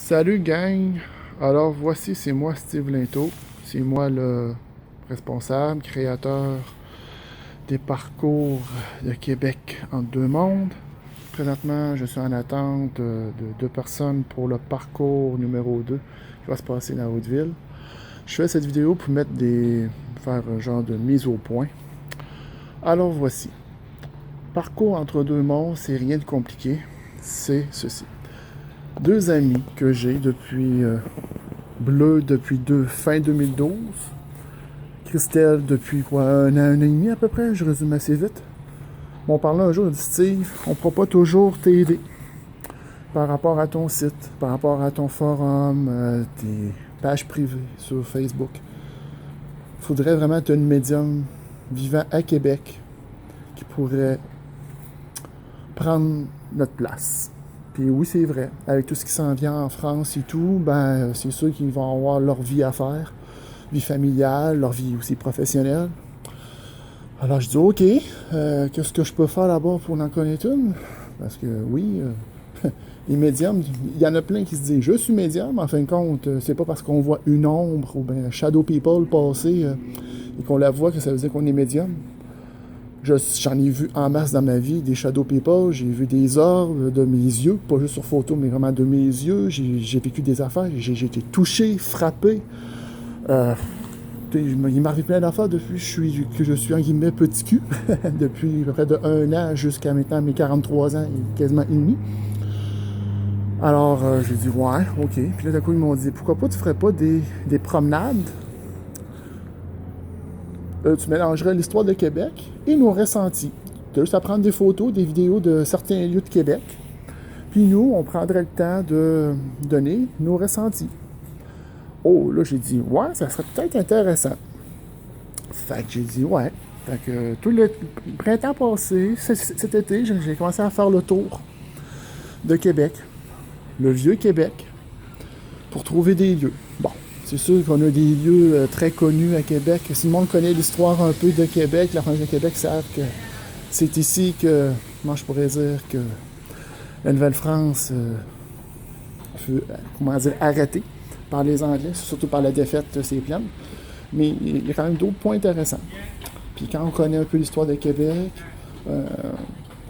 Salut gang! Alors voici, c'est moi Steve Linteau. C'est moi le responsable, créateur des parcours de Québec en deux mondes. Présentement, je suis en attente de deux personnes pour le parcours numéro 2 qui va se passer dans Haute-Ville. Je fais cette vidéo pour faire un genre de mise au point. Alors voici. Parcours entre deux mondes, c'est rien de compliqué. C'est ceci. Deux amis que j'ai depuis fin 2012. Christelle depuis un an et demi à peu près, je résume assez vite. On parlait un jour, de Steve, on ne pourra pas toujours t'aider par rapport à ton site, par rapport à ton forum, tes pages privées sur Facebook. Il faudrait vraiment être une médium vivant à Québec qui pourrait prendre notre place. Puis oui, c'est vrai. Avec tout ce qui s'en vient en France et tout, c'est sûr qu'ils vont avoir leur vie à faire. Vie familiale, leur vie aussi professionnelle. Alors je dis, OK, qu'est-ce que je peux faire là-bas pour en connaître une? Parce que oui, les médiums, il y en a plein qui se disent, je suis médium. En fin de compte, c'est pas parce qu'on voit une ombre ou bien shadow people passer et qu'on la voit que ça veut dire qu'on est médium. J'en ai vu en masse dans ma vie, des shadow people, j'ai vu des orbes de mes yeux, pas juste sur photo, mais vraiment de mes yeux. J'ai vécu des affaires, j'ai été touché, frappé. Il m'est arrivé plein d'affaires depuis que je suis en guillemets petit cul, depuis à peu près de 1 an jusqu'à maintenant mes 43 ans et quasiment et demi. Alors j'ai dit ouais, ok. Puis là d'un coup ils m'ont dit pourquoi pas tu ferais pas des promenades. Tu mélangerais l'histoire de Québec et nos ressentis. Tu as juste à prendre des photos, des vidéos de certains lieux de Québec. Puis nous, on prendrait le temps de donner nos ressentis. Oh, là, j'ai dit, ouais, ça serait peut-être intéressant. Fait que j'ai dit, ouais. Fait que tout le printemps passé, cet été, j'ai commencé à faire le tour de Québec, le vieux Québec, pour trouver des lieux. Bon. C'est sûr qu'on a des lieux très connus à Québec. Si le monde connaît l'histoire un peu de Québec, la France de Québec savent que c'est ici que, moi je pourrais dire que la Nouvelle-France fut, arrêtée par les Anglais, surtout par la défaite c'est plein. Mais il y a quand même d'autres points intéressants. Puis quand on connaît un peu l'histoire de Québec,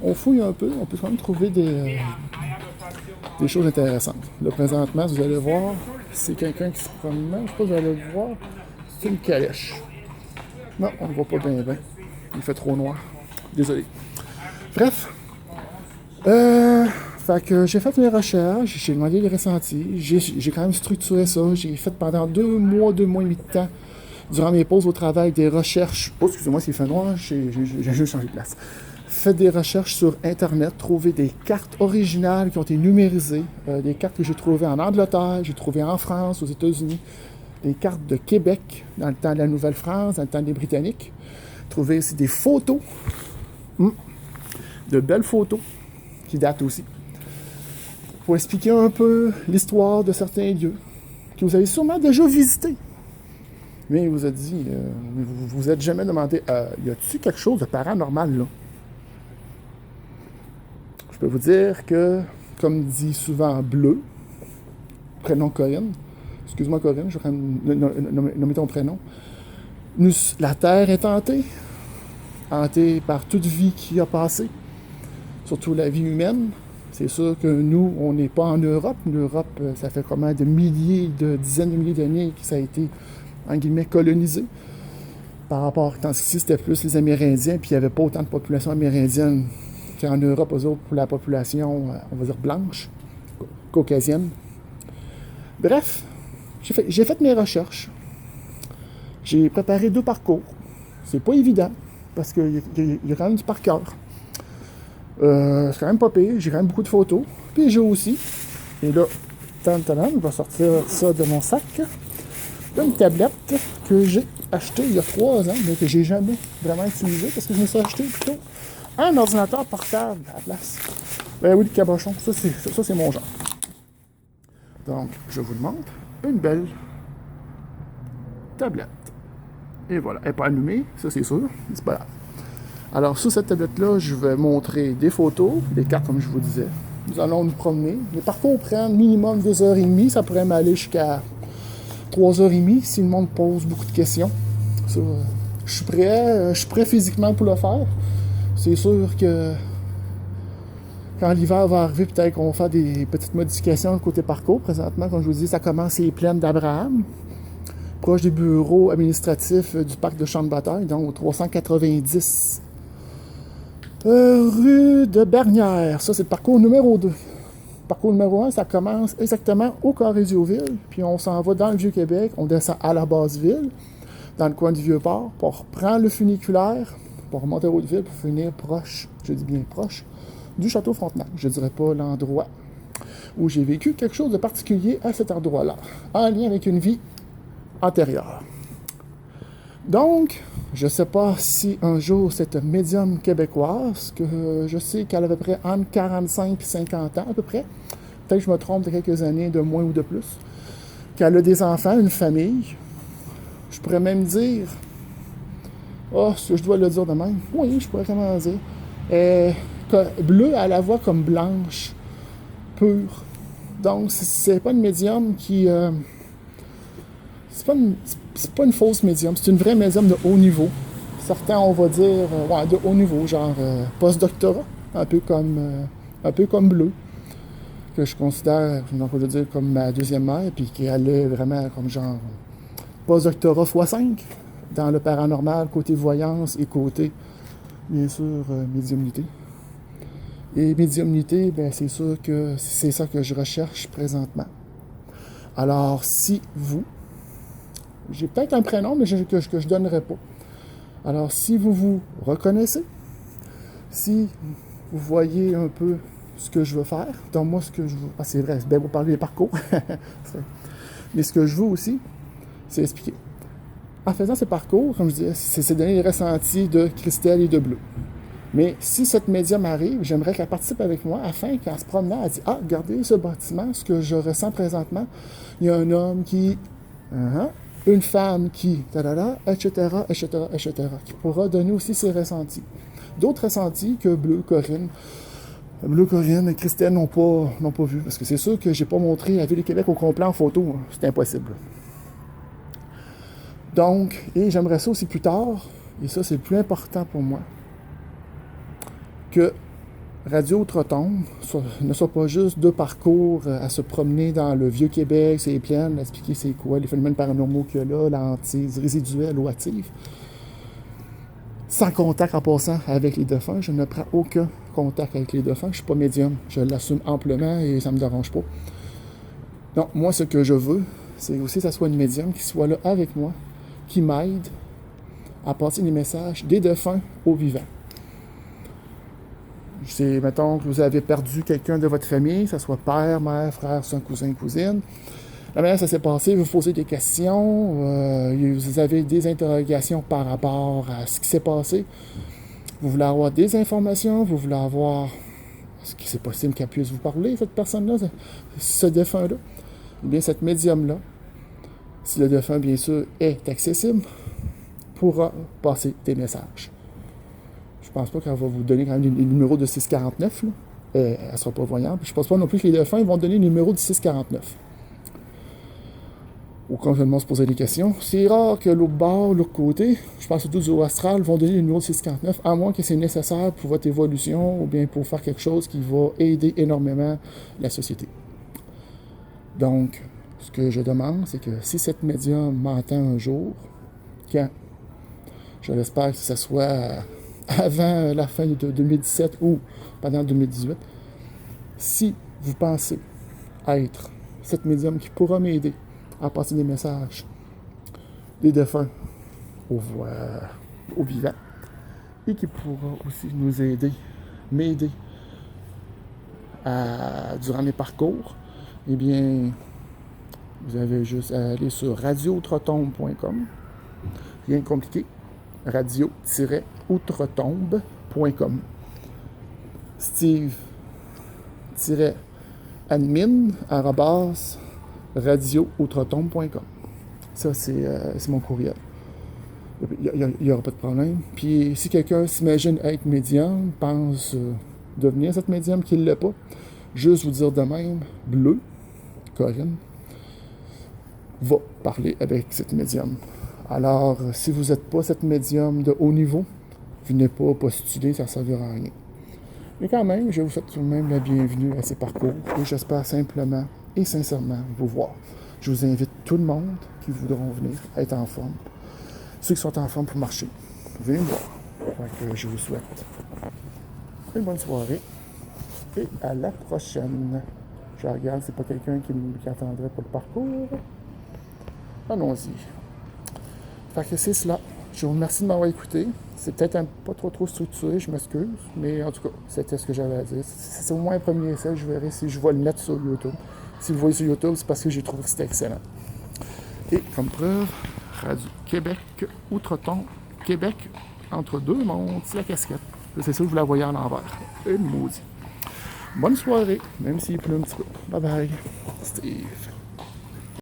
on fouille un peu, on peut quand même trouver des choses intéressantes. Là, présentement, vous allez voir, c'est quelqu'un qui se promène. Je sais pas si vous allez le voir. C'est une calèche. Non, on ne le voit pas bien. Il fait trop noir. Désolé. Bref. Fait que j'ai fait mes recherches, j'ai demandé les ressentis, j'ai quand même structuré ça. J'ai fait pendant 2 mois et demi de temps, durant mes pauses au travail, des recherches. Oh, excusez-moi s'il fait noir, j'ai juste changé de place. Fait des recherches sur Internet, trouvé des cartes originales qui ont été numérisées, des cartes que j'ai trouvées en Angleterre, j'ai trouvé en France, aux États-Unis, des cartes de Québec dans le temps de la Nouvelle-France, dans le temps des Britanniques. Trouvé aussi des photos, de belles photos, qui datent aussi, pour expliquer un peu l'histoire de certains lieux que vous avez sûrement déjà visités. Mais vous êtes dit, vous êtes jamais demandé, y a-t-il quelque chose de paranormal là? Je peux vous dire que, comme dit souvent Bleu, prénom Corinne, excuse-moi Corinne, je vais nommer ton prénom, la Terre est hantée par toute vie qui a passé, surtout la vie humaine. C'est sûr que nous, on n'est pas en Europe. L'Europe, ça fait comment de dizaines de milliers d'années que ça a été, en guillemets, colonisé. Par rapport, tandis qu'ici, c'était plus les Amérindiens, puis il n'y avait pas autant de population amérindienne qu'en Europe, eux autres, pour la population, on va dire, blanche, caucasienne. Bref, j'ai fait mes recherches. J'ai préparé 2 parcours. C'est pas évident, parce qu'il y a quand même du par cœur. C'est quand même pas pire, j'ai quand même beaucoup de photos. Puis j'ai aussi, et là, je vais sortir ça de mon sac, une tablette que j'ai achetée il y a 3 ans, mais que j'ai jamais vraiment utilisée, parce que je me suis acheté plutôt un ordinateur portable à la place. Ben oui, le cabochon, ça c'est mon genre. Donc, je vous le montre, une belle tablette. Et voilà, elle n'est pas allumée, ça c'est sûr, mais c'est pas grave. Alors, sur cette tablette-là, je vais montrer des photos, des cartes comme je vous disais, Nous allons nous promener. Les parcours prennent minimum 2h30. Ça pourrait m'aller jusqu'à 3h30 si le monde pose beaucoup de questions. Ça, je suis prêt physiquement pour le faire. C'est sûr que quand l'hiver va arriver, peut-être qu'on va faire des petites modifications côté parcours. Présentement, comme je vous dis, ça commence les plaines d'Abraham, proche des bureaux administratifs du parc de champ de bataille, donc au 390 rue de Bernières. Ça, c'est le parcours numéro 2. Le parcours numéro 1, ça commence exactement au Carré-Zioville, puis on s'en va dans le Vieux-Québec, on descend à la Basse-Ville, dans le coin du Vieux-Port, puis on reprend le funiculaire, pour remonter à Haute-Ville, pour finir proche, je dis bien proche, du Château Frontenac. Je ne dirais pas l'endroit où j'ai vécu quelque chose de particulier à cet endroit-là, en lien avec une vie antérieure. Donc, je ne sais pas si un jour cette médium québécoise, que je sais qu'elle a à peu près entre 45 et 50 ans à peu près, peut-être que je me trompe de quelques années, de moins ou de plus, qu'elle a des enfants, une famille, je pourrais même dire, est-ce que je dois le dire de même? Oui, je pourrais vraiment dire. Bleue à la voix comme blanche, pure. Donc, c'est pas une médium qui... c'est pas une fausse médium, c'est une vraie médium de haut niveau. Certains, on va dire, de haut niveau, genre post-doctorat, un peu comme Bleu, que je considère, donc je veux dire, comme ma deuxième mère, puis qui allait vraiment comme genre post-doctorat x5 dans le paranormal, côté voyance et côté, bien sûr, médiumnité. Et médiumnité, ben, c'est sûr que c'est ça que je recherche présentement. Alors, si vous, j'ai peut-être un prénom, mais que je ne donnerai pas. Alors, si vous vous reconnaissez, si vous voyez un peu ce que je veux faire, donc moi, ce que je veux... Ah, c'est vrai, c'est bien pour parler des parcours. Mais ce que je veux aussi, c'est expliquer. En faisant ces parcours, comme je disais, c'est donner les ressentis de Christelle et de Bleu. Mais si cette médium arrive, j'aimerais qu'elle participe avec moi afin qu'en se promenant, elle dise « Ah, regardez ce bâtiment, ce que je ressens présentement. Il y a un homme qui... une femme qui... etc., etc., etc. » qui pourra donner aussi ses ressentis. D'autres ressentis que Bleu, Corinne et Christelle n'ont pas vu. Parce que c'est sûr que j'ai pas montré la Ville du Québec au complet en photo. C'est impossible. Donc, et j'aimerais ça aussi plus tard, et ça c'est le plus important pour moi, que Radio Outre-Tombe ne soit pas juste deux parcours à se promener dans le Vieux-Québec, c'est plaines, expliquer c'est quoi, les phénomènes paranormaux qu'il y a là, l'hantise résiduelle ou active. Sans contact en passant avec les défunts, je ne prends aucun contact avec les défunts, je ne suis pas médium, je l'assume amplement et ça ne me dérange pas. Non, moi ce que je veux, c'est aussi que ça soit une médium qui soit là avec moi, qui m'aide à passer les messages des défunts aux vivants. C'est, mettons, que vous avez perdu quelqu'un de votre famille, que ce soit père, mère, frère, soeur, cousin, cousine. La manière ça s'est passé, vous posez des questions, vous avez des interrogations par rapport à ce qui s'est passé. Vous voulez avoir des informations, vous voulez avoir... Est-ce que c'est possible qu'elle puisse vous parler, cette personne-là, ce défunt-là? Eh bien, cette médium-là, si le défunt, bien sûr, est accessible, pourra passer des messages. Je pense pas qu'elle va vous donner quand même les numéros de 649. Là. Elle ne sera pas voyante. Je pense pas non plus que les défunts vont donner le numéro du 649. Ou quand le monde se poser des questions, c'est rare que l'autre bord, l'autre côté, je pense surtout du haut astral, vont donner le numéro de 649, à moins que c'est nécessaire pour votre évolution ou bien pour faire quelque chose qui va aider énormément la société. Donc, ce que je demande, c'est que si cette médium m'entend un jour, quand, je l'espère que ce soit avant la fin de 2017 ou pendant 2018, si vous pensez être cette médium qui pourra m'aider à passer des messages des défunts aux vivants et qui pourra aussi nous aider, m'aider durant mes parcours, eh bien, vous avez juste à aller sur radio-outre-tombe.com. Rien de compliqué. radio-outretombe.com. Steve-admin@radio-outretombe.com. Ça, c'est mon courriel. Il n'y aura pas de problème. Puis, si quelqu'un s'imagine être médium, pense devenir cette médium, qu'il ne l'est pas, Juste vous dire de même, Bleu, Corinne, va parler avec cette médium. Alors, si vous n'êtes pas cette médium de haut niveau, venez pas postuler, ça ne servira à rien. Mais quand même, je vous souhaite tout de même la bienvenue à ces parcours et j'espère simplement et sincèrement vous voir. Je vous invite tout le monde qui voudront venir être en forme. Ceux qui sont en forme pour marcher, venez me voir. Donc, je vous souhaite une bonne soirée et à la prochaine. Je regarde, c'est pas quelqu'un qui attendrait pour le parcours. Allons-y. Fait que c'est cela. Je vous remercie de m'avoir écouté. C'est peut-être pas trop structuré, je m'excuse. Mais en tout cas, c'était ce que j'avais à dire. C'est au moins un premier essai. Je verrai si je vais le mettre sur YouTube. Si vous voyez sur YouTube, c'est parce que j'ai trouvé que c'était excellent. Et comme preuve, Radio Québec, Outre-Tombe, Québec, entre deux mondes, c'est la casquette. C'est ça que vous la voyez à l'envers. Et le maudit. Bonne soirée, même s'il pleut un petit peu. Bye bye. Steve.